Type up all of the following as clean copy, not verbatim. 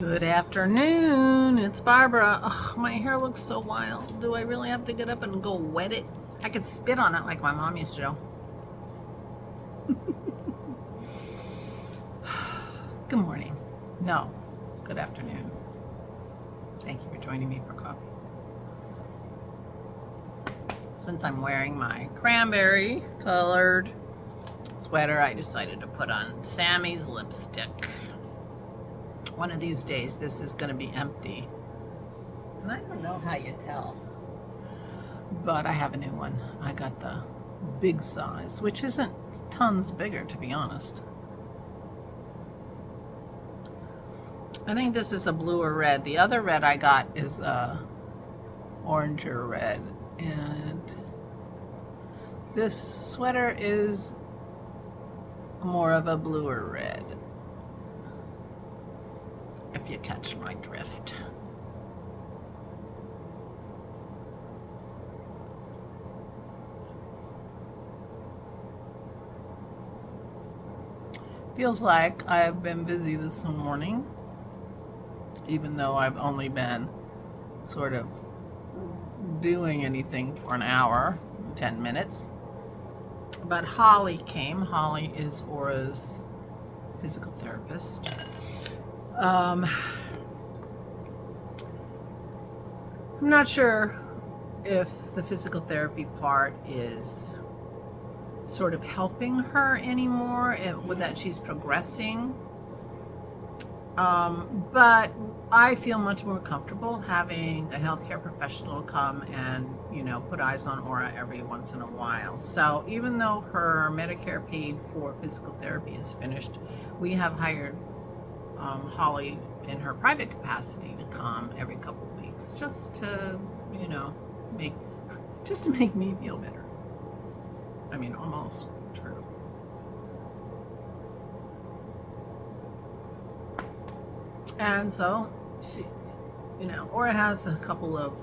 Good afternoon, it's Barbara. Ugh, my hair looks so wild. Do I really have to get up and go wet it? I could spit on it like my mom used to do. Good morning. No, good afternoon. Thank you for joining me for coffee. Since I'm wearing my cranberry colored sweater, I decided to put on Sammy's lipstick. One of these days, this is going to be empty. And I don't know how you tell. But I have a new one. I got the big size, which isn't tons bigger, to be honest. I think this is a blue or red. The other red I got is a orange or red. And this sweater is more of a blue or red, if you catch my drift. Feels like I've been busy this morning, even though I've only been sort of doing anything for an hour, 10 minutes. But Holly came. Holly is Aura's physical therapist. I'm not sure if the physical therapy part is sort of helping her anymore, with that she's progressing. But I feel much more comfortable having a healthcare professional come and, put eyes on Aura every once in a while. So even though her Medicare paid for physical therapy is finished, we have hired Holly in her private capacity to come every couple of weeks, just to make me feel better. I mean, almost true. And so she, Aura has a couple of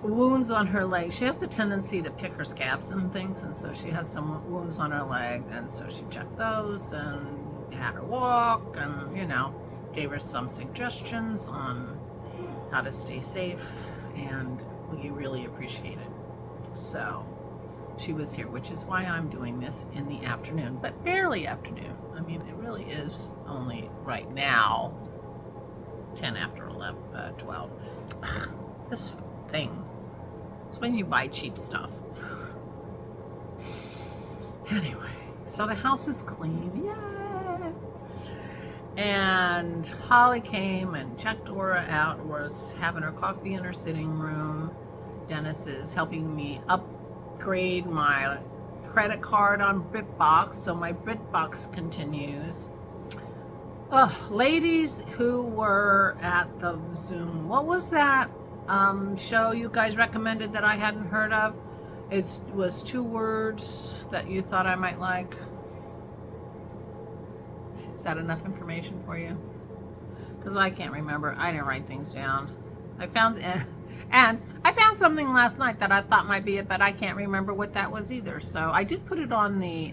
wounds on her leg. She has a tendency to pick her scabs and things, and so she has some wounds on her leg, and so she checked those and had her walk, and gave her some suggestions on how to stay safe, and we really appreciate it. So she was here, which is why I'm doing this in the afternoon, but barely afternoon. I mean, it really is only right now 10 after 12. Ugh, this thing. It's when you buy cheap stuff. Anyway, so the house is clean. Yay! And Holly came and checked Aura out. Aura's having her coffee in her sitting room. Dennis is helping me upgrade my credit card on BritBox, so my BritBox continues. Ladies who were at the Zoom, what was that show you guys recommended that I hadn't heard of? It was 2 words that you thought I might like. Is that enough information for you? Because I can't remember. I didn't write things down. I found something last night that I thought might be it, but I can't remember what that was either. So I did put it on the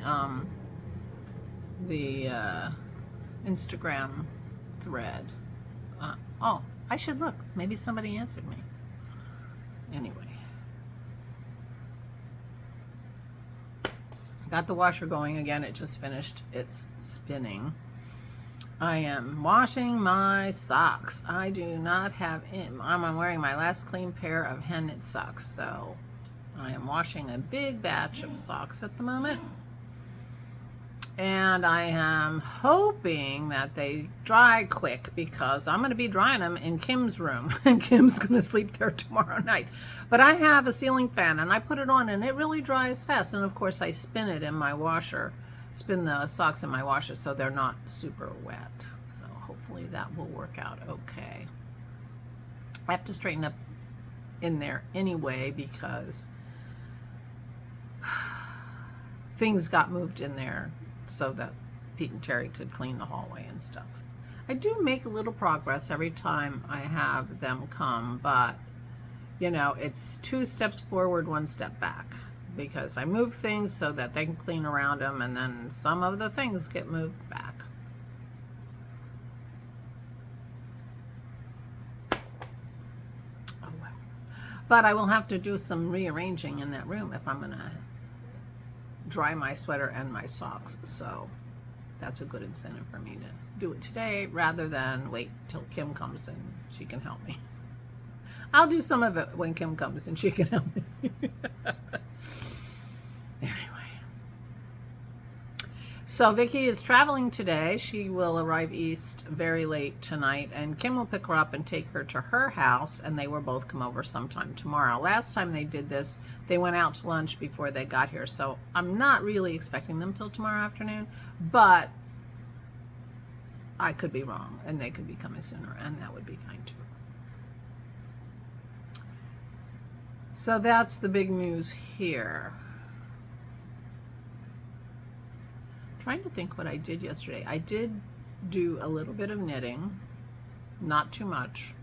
Instagram thread. I should look. Maybe somebody answered me. Anyway. Got the washer going again. It just finished its spinning. I am washing my socks. I do not have I'm wearing my last clean pair of hand knit socks. So I am washing a big batch of socks at the moment. And I am hoping that they dry quick, because I'm going to be drying them in Kim's room. And Kim's going to sleep there tomorrow night. But I have a ceiling fan, and I put it on, and it really dries fast. And of course, I spin it in my washer. Spin the socks in my washer so they're not super wet. So hopefully that will work out okay. I have to straighten up in there anyway, because things got moved in there so that Pete and Terry could clean the hallway and stuff. I do make a little progress every time I have them come, but it's 2 steps forward, 1 step back, because I move things so that they can clean around them, and then some of the things get moved back. But I will have to do some rearranging in that room if I'm going to dry my sweater and my socks. So that's a good incentive for me to do it today rather than wait till Kim comes and she can help me. I'll do some of it when Kim comes and she can help me. Anyway. So Vicky is traveling today. She will arrive east very late tonight, and Kim will pick her up and take her to her house, and they will both come over sometime tomorrow. Last time they did this, they went out to lunch before they got here, so I'm not really expecting them till tomorrow afternoon, but I could be wrong, and they could be coming sooner, and that would be fine too. So that's the big news here. Trying to think what I did yesterday. I did do a little bit of knitting, not too much,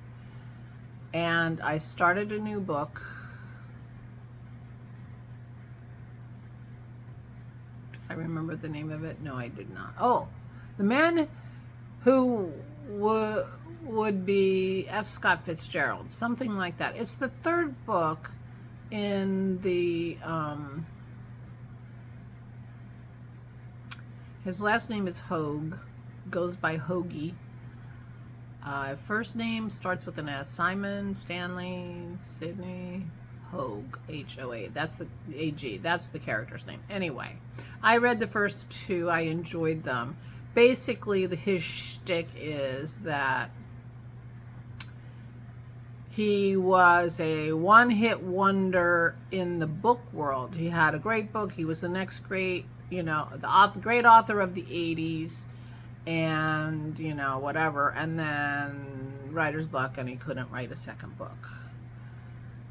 and I started a new book. Did I remember the name of it? No, I did not. Oh, The Man Who Would Be F. Scott Fitzgerald, something like that. It's the third book in the his last name is Hogue, goes by Hoagie. First name starts with an S. Simon Stanley Sidney Hogue, H-O-A. That's the A-G. That's the character's name. Anyway, I read the first two. I enjoyed them. Basically, his shtick is that he was a one-hit wonder in the book world. He had a great book. He was the next great, the great author of the 80s, and, whatever. And then writer's block, and he couldn't write a second book.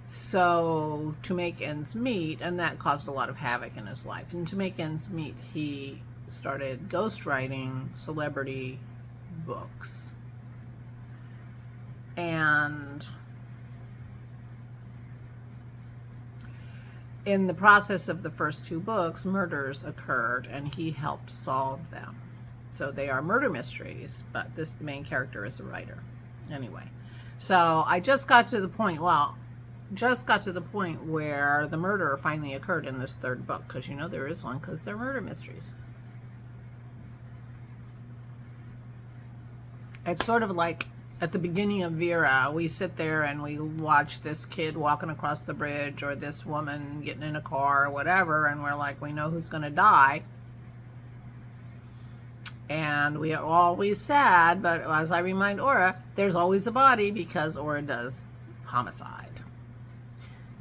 So to make ends meet, and that caused a lot of havoc in his life. And to make ends meet, he started ghostwriting celebrity books. And in the process of the first two books, murders occurred, and he helped solve them. So they are murder mysteries, but the main character is a writer. Anyway, so I just got to the point, where the murder finally occurred in this third book, because there is one, because they're murder mysteries. It's sort of like at the beginning of Vera, we sit there and we watch this kid walking across the bridge, or this woman getting in a car or whatever, and we're like, we know who's going to die. And we are always sad, but as I remind Aura, there's always a body, because Aura does homicide.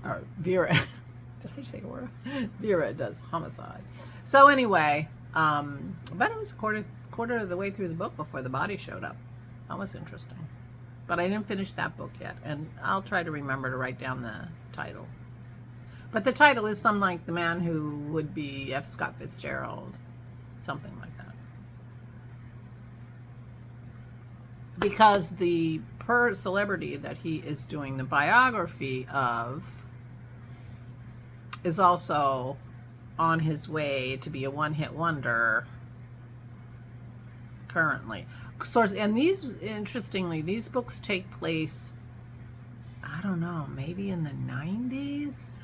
Or Vera, did I say Aura? Vera does homicide. So anyway, but it was quarter of the way through the book before the body showed up. That was interesting. But I didn't finish that book yet, and I'll try to remember to write down the title. But the title is something like The Man Who Would Be F. Scott Fitzgerald, something like that. Because the celebrity that he is doing the biography of is also on his way to be a one-hit wonder currently. And interestingly, these books take place, I don't know, maybe in the 90s?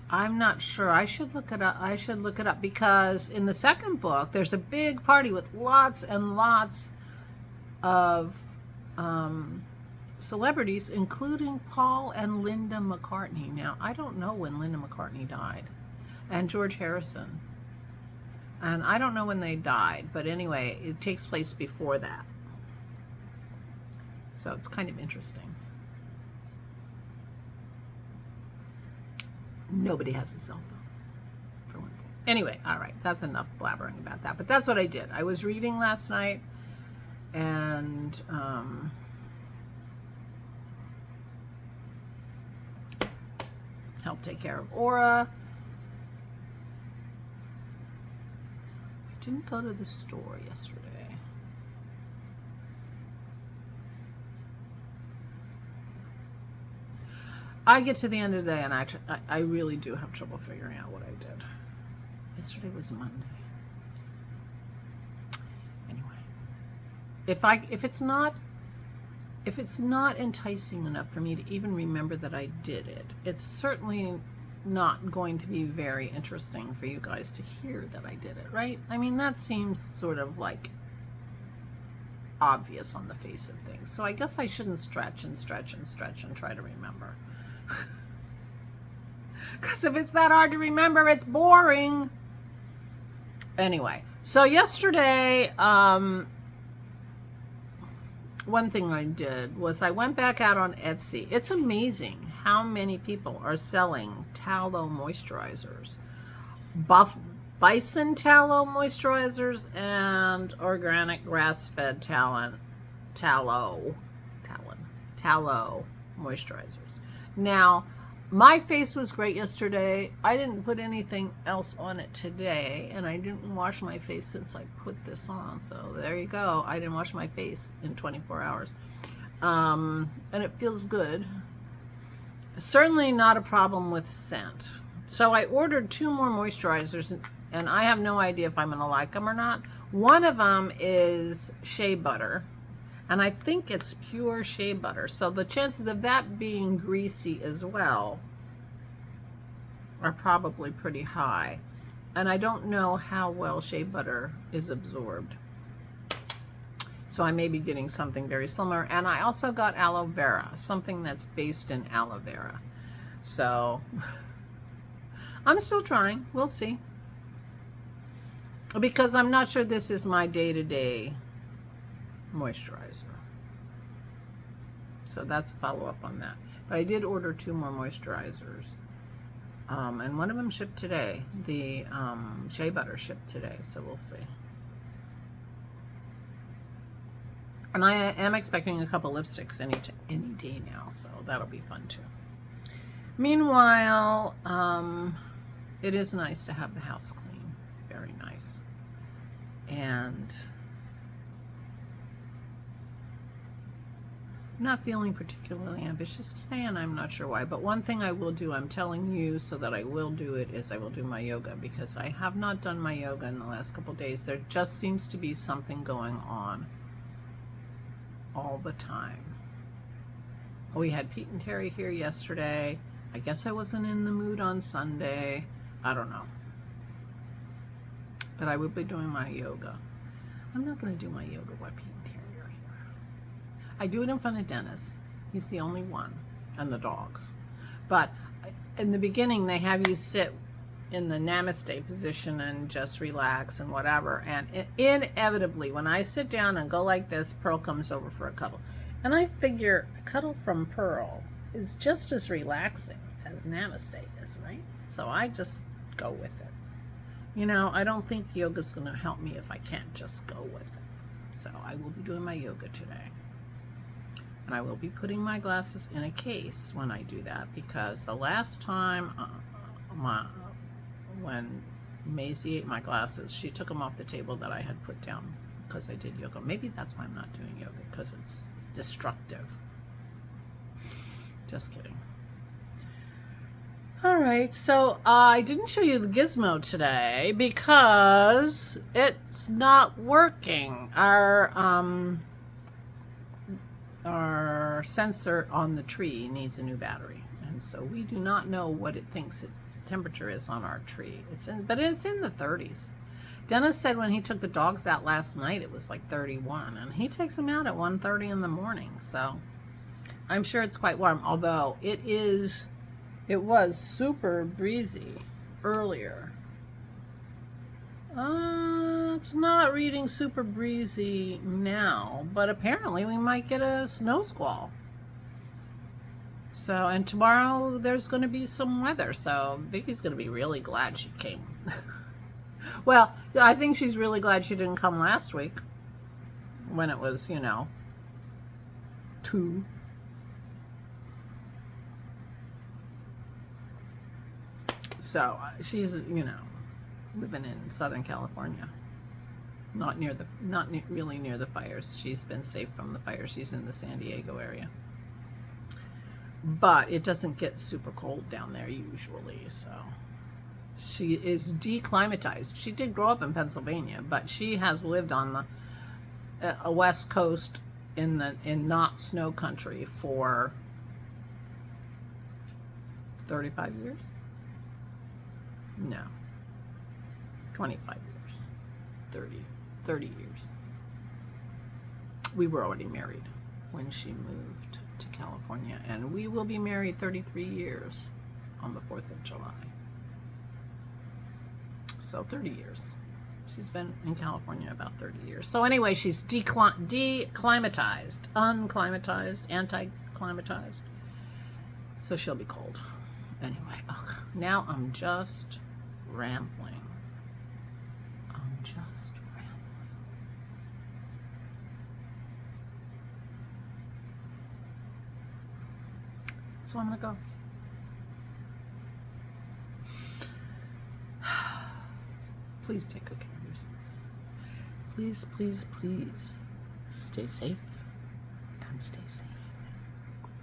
I'm not sure. I should look it up. Because in the second book, there's a big party with lots and lots of celebrities, including Paul and Linda McCartney. Now, I don't know when Linda McCartney died, and George Harrison. And I don't know when they died, but anyway, it takes place before that. So it's kind of interesting. Nobody has a cell phone, for one thing. Anyway, all right, that's enough blabbering about that. But that's what I did. I was reading last night, and helped take care of Aura. Didn't go to the store yesterday. I get to the end of the day, and I really do have trouble figuring out what I did. Yesterday was Monday. Anyway, if it's not if it's not enticing enough for me to even remember that I did it, it's certainly not going to be very interesting for you guys to hear that I did it, right? I mean, that seems sort of like obvious on the face of things. So I guess I shouldn't stretch and stretch and stretch and try to remember. Because if it's that hard to remember, it's boring. Anyway, so yesterday, one thing I did was I went back out on Etsy. It's amazing how many people are selling tallow moisturizers. Bison tallow moisturizers and organic grass-fed tallow moisturizers. Now, my face was great yesterday. I didn't put anything else on it today, and I didn't wash my face since I put this on. So there you go. I didn't wash my face in 24 hours. And it feels good. Certainly not a problem with scent. So I ordered 2 more moisturizers, and I have no idea if I'm going to like them or not. One of them is shea butter, and I think it's pure shea butter. So the chances of that being greasy as well are probably pretty high. And I don't know how well shea butter is absorbed. So I may be getting something very similar. And I also got aloe vera, something that's based in aloe vera. So I'm still trying. We'll see. Because I'm not sure this is my day-to-day moisturizer. So that's a follow-up on that. But I did order 2 more moisturizers. And one of them shipped today. The shea butter shipped today, so we'll see. And I am expecting a couple lipsticks any day now, so that'll be fun too. Meanwhile, it is nice to have the house clean. Very nice. And I'm not feeling particularly ambitious today, and I'm not sure why. But one thing I will do, I'm telling you so that I will do it, is I will do my yoga, because I have not done my yoga in the last couple days. There just seems to be something going on all the time. We had Pete and Terry here yesterday. I guess I wasn't in the mood on Sunday. I don't know. But I will be doing my yoga. I'm not going to do my yoga while Pete and Terry are here. I do it in front of Dennis. He's the only one. And the dogs. But in the beginning, they have you sit in the namaste position and just relax and whatever. And inevitably, when I sit down and go like this, Pearl comes over for a cuddle. And I figure a cuddle from Pearl is just as relaxing as namaste is, right? So I just go with it. You know, I don't think yoga's going to help me if I can't just go with it. So I will be doing my yoga today. And I will be putting my glasses in a case when I do that, because the last time when Maisie ate my glasses, she took them off the table that I had put down because I did yoga. Maybe that's why I'm not doing yoga, because it's destructive. Just kidding. All right, so I didn't show you the gizmo today because it's not working. Our sensor on the tree needs a new battery, and so we do not know what it thinks temperature is on our tree. But it's in the 30s. Dennis said when he took the dogs out last night, it was like 31, and he takes them out at 1:30 in the morning. So I'm sure it's quite warm, although it was super breezy earlier. It's not reading super breezy now, but apparently we might get a snow squall. So, and tomorrow there's going to be some weather, so Vicky's going to be really glad she came. Well, I think she's really glad she didn't come last week when it was, 2. So she's, living in Southern California, not really near the fires. She's been safe from the fires. She's in the San Diego area, but it doesn't get super cold down there usually. So she is declimatized. She did grow up in Pennsylvania, but she has lived on the West Coast in not snow country for 35 years? No. 25 years. 30 years. We were already married when she moved to California, and we will be married 33 years on the 4th of July. So 30 years. She's been in California about 30 years. So anyway, she's declimatized, unclimatized, anti-climatized. So she'll be cold. Anyway, oh, now I'm just rambling. So I'm gonna go. Please take good care of yourselves. Please, please, please stay safe and stay safe.